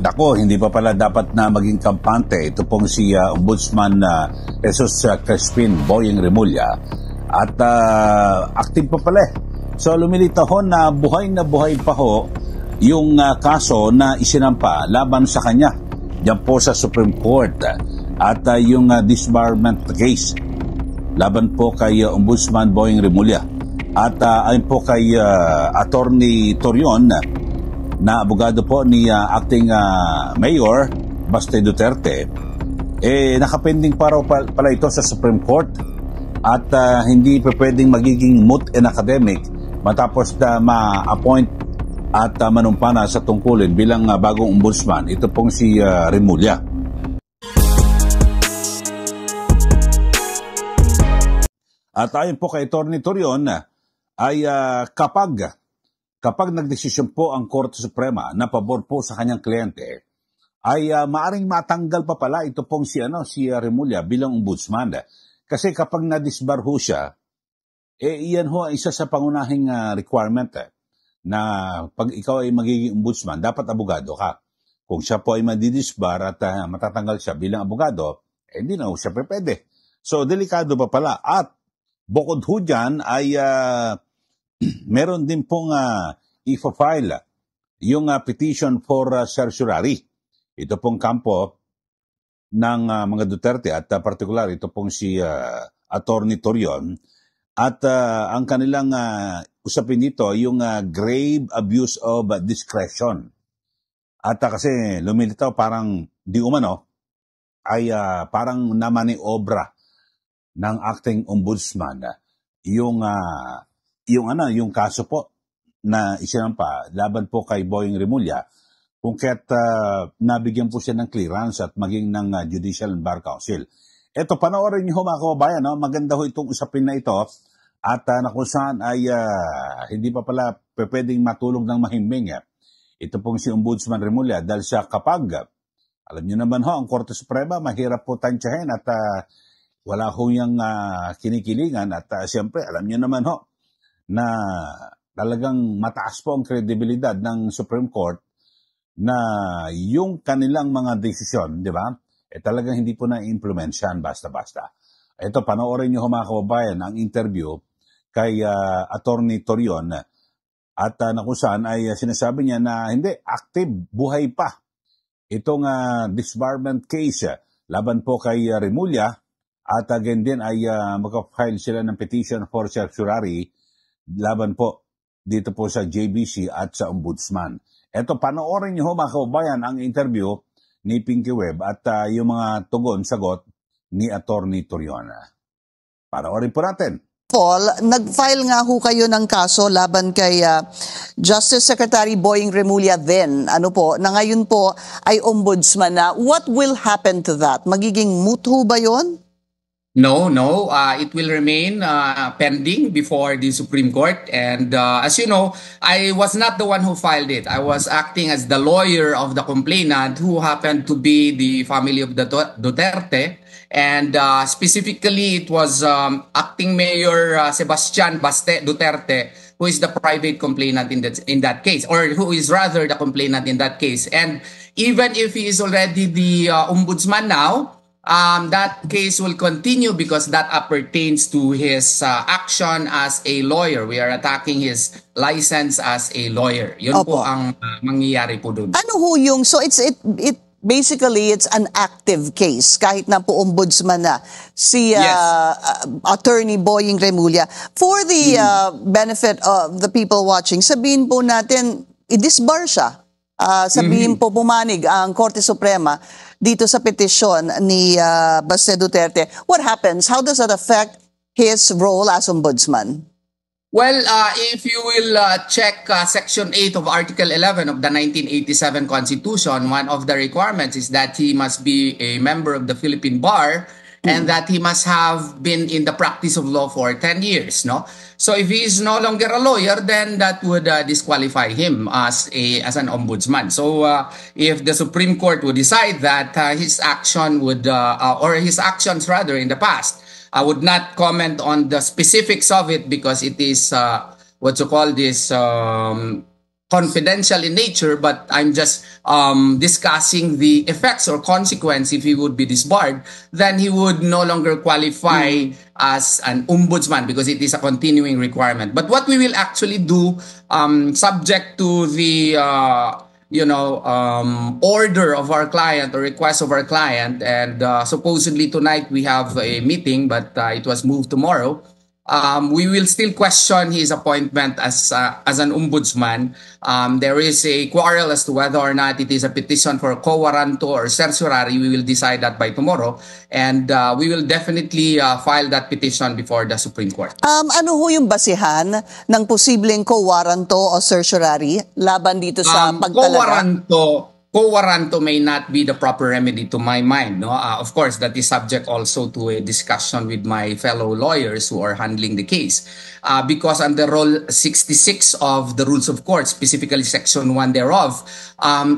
Dako, hindi pa pala dapat na maging kampante. Ito pong si Ombudsman Jesus Crispin Boyeng Remulla. At active pa pala. So lumilitaw na buhay pa ho yung kaso na isinampa laban sa kanya diyan po sa Supreme Court. At yung disbarment case laban po kay Ombudsman Boyeng Remulla. At ayon po kay Attorney Torion, na abogado po ni acting Mayor Baste Duterte, nakapending pa raw pala ito sa Supreme Court at hindi pa pwedeng magiging moot and academic matapos na ma-appoint at manumpana sa tungkulin bilang bagong ombudsman. Ito pong si Remulla. At ayon po kay Attorney Torion, ay kapag nagdesisyon po ang Korte Suprema na pabor po sa kanyang kliyente, ay maaring matanggal pa pala ito pong si Remulla bilang ombudsman. Kasi kapag na-disbar ho siya, iyan ho isa sa pangunahing requirement na pag ikaw ay magiging ombudsman, dapat abogado ka. Kung siya po ay madidisbar at matatanggal siya bilang abogado, hindi na ho siya pwede. So, delikado pa pala. At bukod ho dyan ay meron din pong i-file yung petition for certiorari. Ito pong kampo ng mga Duterte at particular ito pong si Attorney Torion. At ang kanilang usapin dito yung grave abuse of discretion. At kasi lumilitaw parang di umano ay parang namaniobra ng acting ombudsman yung kaso po na isinampa laban po kay Boyeng Remulla kung kaya't nabigyan po siya ng clearance at maging ng Judicial and Bar Council. Ito, panoorin niyo mga kababayan, no? Maganda ho itong usapin na ito at na kung saan ay hindi pa pala pwedeng matulog ng mahimbing. Ito pong si Ombudsman Remulla dahil siya kapag, alam niyo naman ho, ang Korte Suprema mahirap po tansyahin at wala ho yung kinikilingan at siyempre alam niyo naman ho na talagang mataas po ang kredibilidad ng Supreme Court na yung kanilang mga desisyon, di ba? Talagang hindi po na-implement yan basta-basta. Ito, panoorin niyo mga kababayan ang interview kay Attorney Torion at na kung saan ay sinasabi niya na hindi, active, buhay pa itong disbarment case laban po kay Remulla. At again din ay magka-file sila ng petition for certiorari laban po dito po sa JBC at sa Ombudsman. Ito, panoorin niyo mga kababayan ang interview ni Pinky Webb at yung mga tugon-sagot ni Attorney Torion. Panoorin po natin. Paul, nag-file nga ho kayo ng kaso laban kay Justice Secretary Boyeng Remulla then, na ngayon po ay ombudsman na. What will happen to that? Magiging moot ho ba yun? No. It will remain pending before the Supreme Court. And as you know, I was not the one who filed it. I was acting as the lawyer of the complainant who happened to be the family of the Duterte. And specifically, it was acting Mayor Sebastian Baste Duterte, who is the private complainant in that case, or who is rather the complainant in that case. And even if he is already the ombudsman now, that case will continue because that appertains to his action as a lawyer. We are attacking his license as a lawyer. Yun Opo. po ang mangyayari po doon. Ano ho yung, so basically it's an active case kahit na po ombudsman na si Attorney Boyeng Remulla. For the benefit of the people watching, sabihin po natin, i-disbar siya. Sabihin po pumanig ang Korte Suprema dito sa petisyon ni Baste Duterte. What happens? How does that affect his role as ombudsman? Well, if you will check Section 8 of Article 11 of the 1987 Constitution, one of the requirements is that he must be a member of the Philippine Bar and that he must have been in the practice of law for 10 years, no? So if he is no longer a lawyer, then that would disqualify him as an ombudsman. So if the Supreme Court would decide that his action would, or his actions rather in the past, I would not comment on the specifics of it because it is what you call this confidential in nature, but I'm just discussing the effects or consequence if he would be disbarred, then he would no longer qualify as an ombudsman because it is a continuing requirement. But what we will actually do, subject to the order of our client or request of our client, and supposedly tonight we have a meeting, but it was moved tomorrow. We will still question his appointment as an ombudsman. There is a quarrel as to whether or not it is a petition for quo warranto or certiorari. We will decide that by tomorrow, and we will definitely file that petition before the Supreme Court. Ano ho yung basihan ng posibleng quo warranto o certiorari laban dito sa pagtalaga? Quo warranto may not be the proper remedy to my mind. No, of course, that is subject also to a discussion with my fellow lawyers who are handling the case. Because under Rule 66 of the Rules of Court, specifically Section 1 thereof,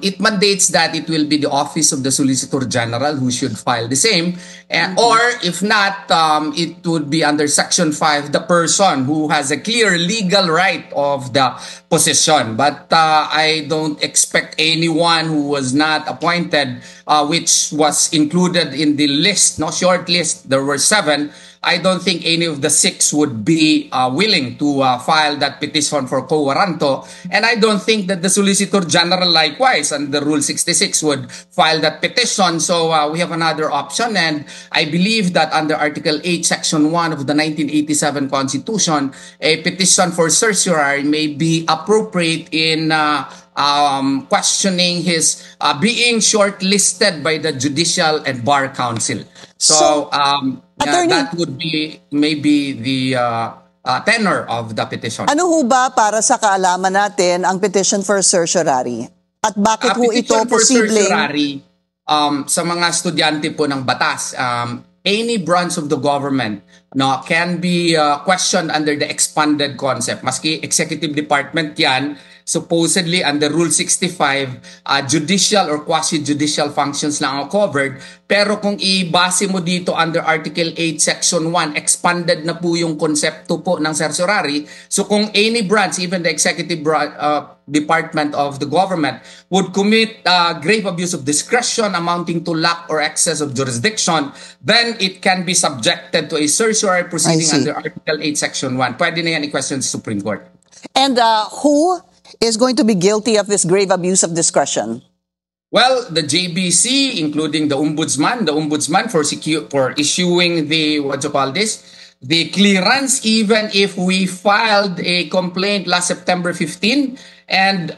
it mandates that it will be the Office of the Solicitor General who should file the same. Or if not, it would be under Section 5, the person who has a clear legal right of the position. But I don't expect anyone who was not appointed, which was included in the list, no short list. There were 7. I don't think any of the 6 would be willing to file that petition for quo warranto. And I don't think that the Solicitor General likewise under Rule 66 would file that petition. So we have another option. And I believe that under Article 8, Section 1 of the 1987 Constitution, a petition for certiorari may be appropriate in questioning his being shortlisted by the Judicial and Bar Council. So that would be maybe the tenor of the petition. Ano ho ba para sa kaalaman natin ang petition for certiorari? At bakit ho ito posibleng... Sa mga estudyante po ng batas, any branch of the government can be questioned under the expanded concept. Maski executive department yan, supposedly under Rule 65, judicial or quasi-judicial functions lang ang covered. Pero kung ibase mo dito under Article 8, Section 1, expanded na po yung konsepto po ng certiorari. So kung any branch, even the executive department of the government, would commit grave abuse of discretion amounting to lack or excess of jurisdiction, then it can be subjected to a certiorari proceeding under Article 8, Section 1. Pwede na yan i-question sa Supreme Court. And who is going to be guilty of this grave abuse of discretion? Well, the JBC, including the ombudsman for issuing the, the clearance, even if we filed a complaint last September 15, and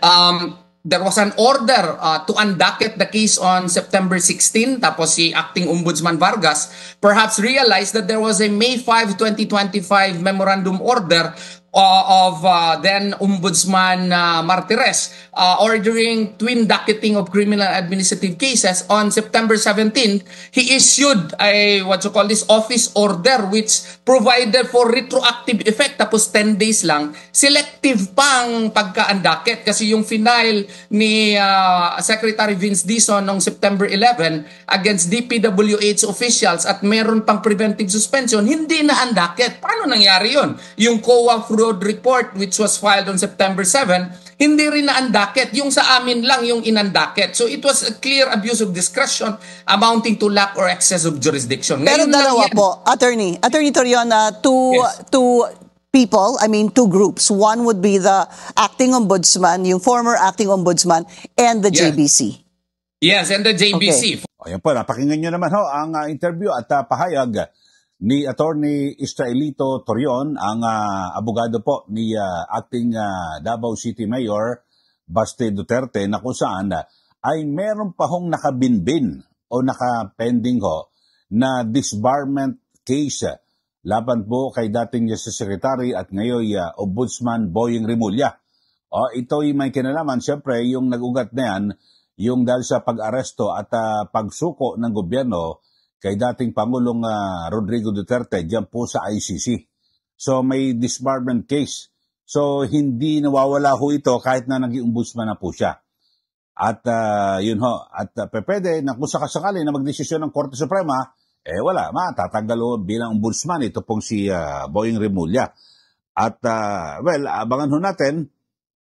there was an order to undocket the case on September 16. Tapos si Acting Ombudsman Vargas perhaps realized that there was a May 5, 2025 memorandum order of then Ombudsman Martires ordering twin docketing of criminal administrative cases. On September 17th, he issued a office order which provided for retroactive effect. Tapos 10 days lang, selective pang pagka-undocket kasi yung final ni Secretary Vince Dizon noong September 11 against DPWH officials at meron pang preventive suspension, hindi na undocket. Paano nangyari yun? Yung COA fraud report which was filed on September 7, hindi rin na-undocket. Yung sa amin lang yung in-undocket. So it was a clear abuse of discretion amounting to lack or excess of jurisdiction. Pero dalawa po, Attorney Torion, two people, two groups. One would be the acting ombudsman, yung former acting ombudsman, and the JBC. Yes, and the JBC. Okay. Ayan po, napakinggan nyo naman ang interview at pahayag ni Attorney Israelito Torion, ang abogado po ni acting Davao City Mayor Baste Duterte, na kung saan ay meron pa hong nakabinbin o nakapending na disbarment case laban po kay dating Justice Secretary at ngayon Ombudsman Boying Remulla. Ito'y may kinalaman, siyempre, yung nag-ugat na yan, yung dahil sa pag-aresto at pagsuko ng gobyerno kay dating Pangulong Rodrigo Duterte diyan po sa ICC. So may disbarment case. So hindi nawawala ho ito kahit na naging ombudsman na po siya. At yun ho, at pwede na kung sakasakali na magdesisyon ng Korte Suprema, wala, matatanggal ho bilang ombudsman ito pong si Boying Remulla. At well, abangan ho natin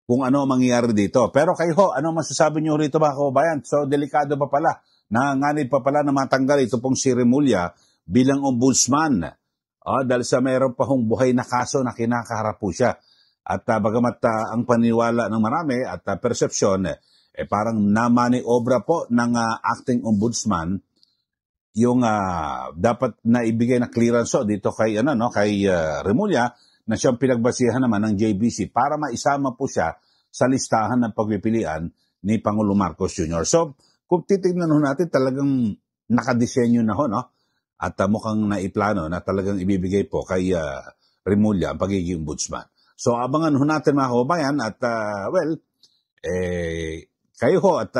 kung ano ang mangyayari dito. Pero kayo ho, ano masasabi niyo rito mga kababayan? So, delikado pa pala. Nanganganib pa pala na matanggal ito pong si Remulla bilang ombudsman. Dahil sa mayroon pa hong buhay na kaso na kinakaharap po siya. At bagamat ang paniwala ng marami at persepsyon, parang namaniobra po ng acting ombudsman yung dapat na ibigay na clearance dito kay Remulla na siyang pinagbasihan naman ng JBC para maisama po siya sa listahan ng pagpipilian ni Pangulo Marcos Jr. So, kung titignan natin talagang nakadisenyo na ho, no? At mukhang naiplano na talagang ibibigay po kay Remulla ang pagiging ombudsman. So, abangan ho natin mga kababayan at kayo ho at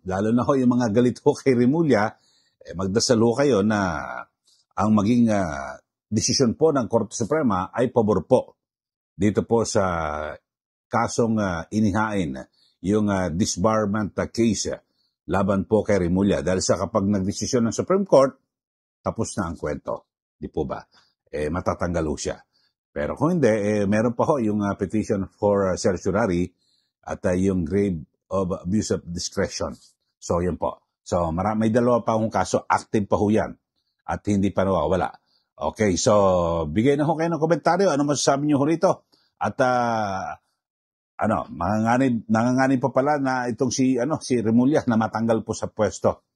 lalo na ho yung mga galit ho kay Remulla, magdasal ho kayo na ang maging desisyon po ng Korte Suprema ay pabor po dito po sa kasong inihain yung disbarment case laban po kay Remulla. Dahil sa kapag nagdesisyon ng Supreme Court, tapos na ang kwento. Di po ba? Matatanggal ho siya. Pero kung hindi, meron pa ho yung petition for certiorari at yung grave of abuse of discretion. So, yun po. So, may dalawa pa akong kaso, active pa ho yan. At hindi pa nawawala. Okay, so, bigay na ho kayo ng komentaryo. Ano masasabi niyo ho rito? At, nanganganib pa pala na itong si Remulla na matanggal po sa pwesto.